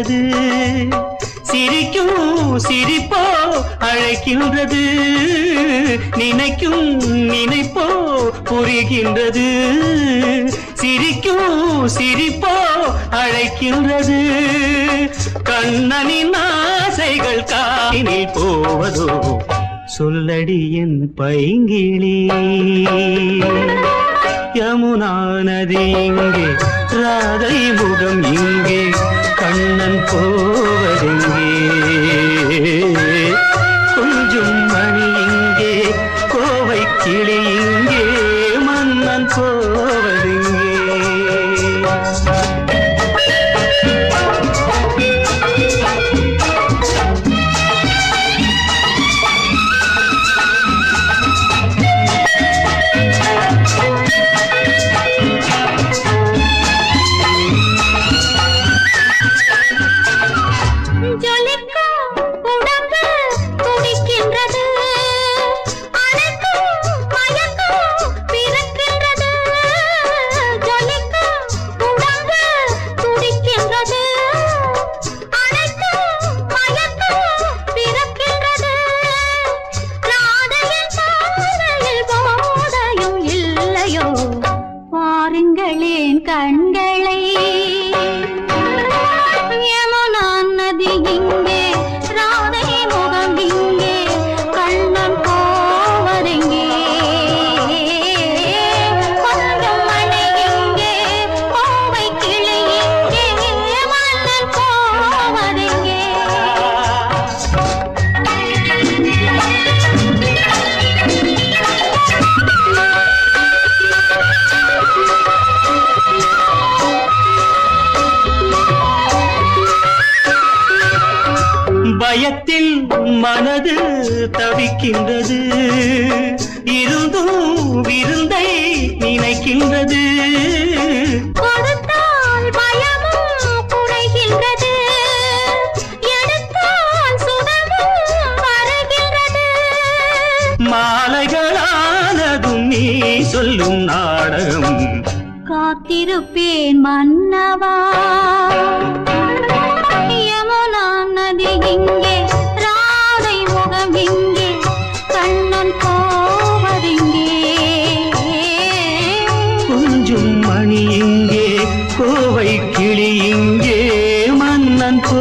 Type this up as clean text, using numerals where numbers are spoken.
போவது சிரிக்கும் சிரிப்போ அழைக்கின்றது நினைக்கும் நினைப்போ புரிகின்றது சிரிக்கும் சிரிப்போ அழைக்கின்றது கண்ணனின் ஆசைகள் காணில் போவதோ சொல்லடி என் பைங்கிளி யமுனா நதி இங்கே ராதை முகம் இங்கே கண்ணன் போவதெங்கே கொஞ்சம் மணி இங்கே கோவை கிளி இங்கே மன்னன் போவதெங்கே கண்களை யமுனா நதி இங்கே ராதை முகம் இங்கே கண்ணன் போவதெங்கே கொஞ்சம் மணி இங்கே கோவை கிளி இங்கே மன்னன் போவதெங்கே பயத்தில் மனது தவிக்கின்றது இருந்தும் விருந்தை நினைக்கின்றது கொடுத்தால் பயமும் குறைகின்றது எடுத்தால் சுகமும் வருகின்றது மாலைகளானதும் நீ சொல்லும் நாடகம் காத்திருப்பேன் மன்னவா யமுனா நதி இங்கே ராதை முகம் இங்கே கண்ணன் போவதெங்கே கொஞ்சம் மணி இங்கே கோவை கிளி இங்கே மன்னன் போ